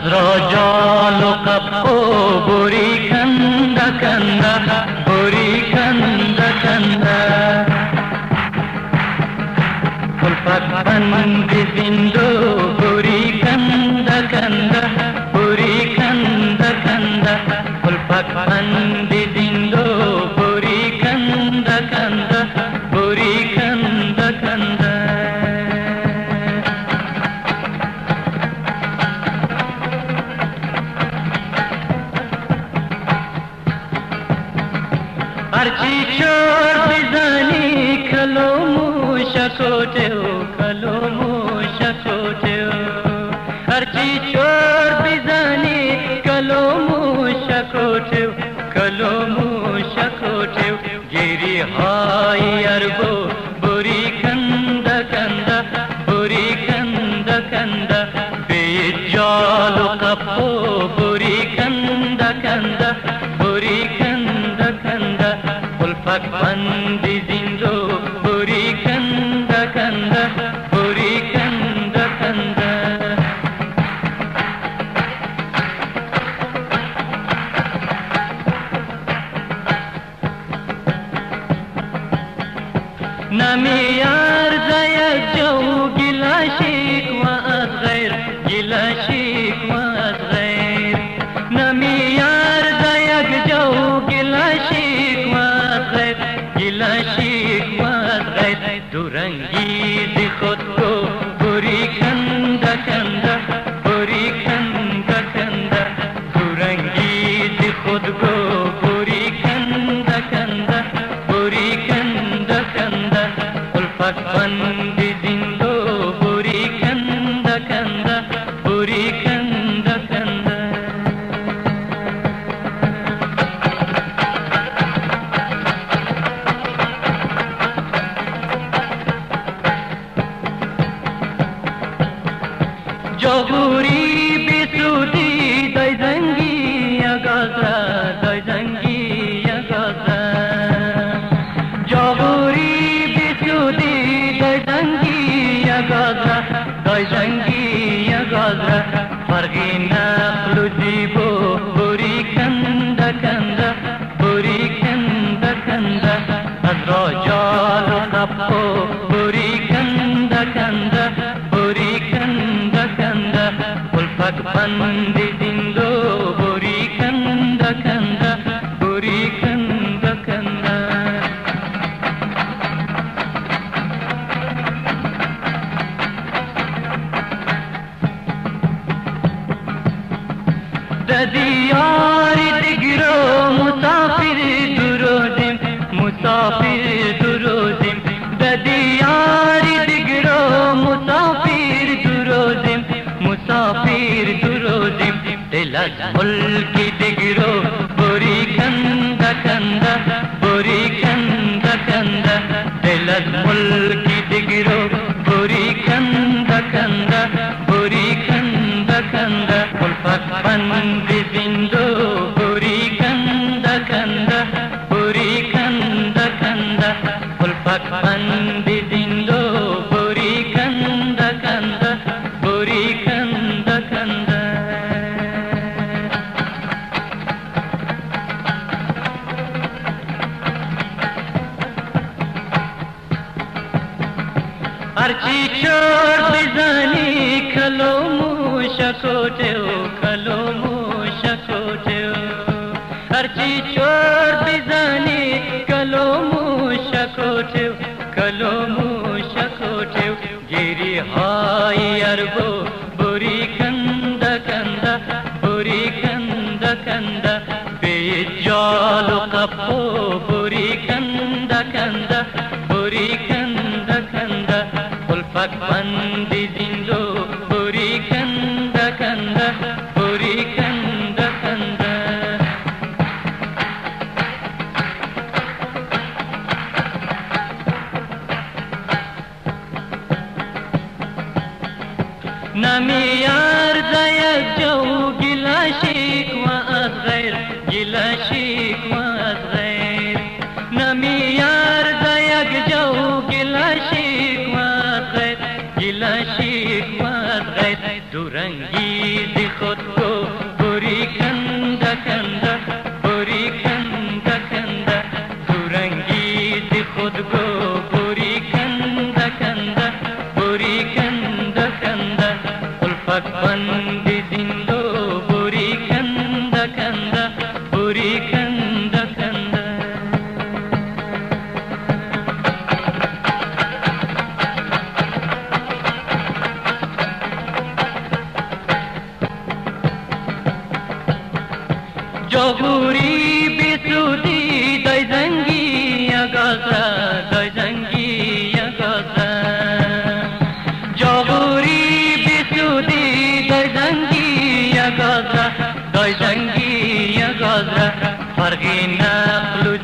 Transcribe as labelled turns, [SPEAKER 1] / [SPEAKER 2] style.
[SPEAKER 1] از رجال و قب و بوری کنده کنده بوری کنده کنده کلفت بند زندو بوری کنده کنده بوری کنده کنده کلفت بند زندو بوری کنده کنده بوری کنده کنده هرچی چور بزنی کلو موشکوتیو کلو موشکوتیو هرچی چور بزنی کلو موشکوتیو کلو موشکوتیو گیری های اربو بوری کنده کنده بوری کنده کنده بی جال و قبو بوری کنده کنده بوری کنده کنده کلفت بند زندو بوری کنده کنده بوری کنده کنده نمی ارزه یک جو گلا شکوه از غیر گلا شکوه از غیر نمی ارزه یک جو گلا شکوه از غیر گلا شکوه از غیر دورنگیز خود کو بوری کنده کنده بوری کنده کنده دورنگیز خود کو بوری کنده کنده بوری کنده کنده کلفت بند زندو بوری کنده کنده بوری کنده کنده جاگوری بسودی دای زنگی اگازه دای زنگی اگازه جاگوری بسودی دای زنگی اگازه دای زنگی اگازه فرقی نقل و زیبو بوری کنده کنده بوری کنده کنده از رجال و قبو بوری کنده کنده بوری کنده کنده کلفت بند زندو بوری کنده کنده بوری کنده کنده د دیار دیگرو مسافر درودیم مسافر درودیم د دیار دیگرو مسافر درودیم مسافر درودیم دل از ملک دیگرو بوری کنده کنده بوری کنده کنده دل از ملک دیگرو بوری کنده کنده بوری کنده کنده کلفت بند زندو بوری کنده کنده بوری کنده کنده کلفت بند زندو بوری کنده کنده بوری کنده کنده هرچی چور بزنی کلو موشکوتیو کلو موشکوتیو هرچی چور بزنی کلو موشکوتیو کلو موشکوتیو گیری های اربو بوری کنده کنده بوری کنده کنده بی جال و قبو بوری کنده کنده بوری کنده کنده کلفت بند زندو بوری کنده کنده بوری کنده کنده نمی ارزه یک جو گلا شکوه از غیر گلا شکوه از غیر نمی ارزه یک جو گلا شکوه از غیر گلا شکوه از غیر دورانگیزی خود کو بوری کنده کنده بوری کنده کنده دورانگیزی خود کو بوری کنده کنده بوری کنده کنده الفت بندی زندو بوری کنده کنده بوری کنده کنده جاگوری بیسودی دای زنگی اگازه دای زنگی اگازه جاگوری بیسودی دای زنگی اگازه دای زنگی اگازه فرقی نقل و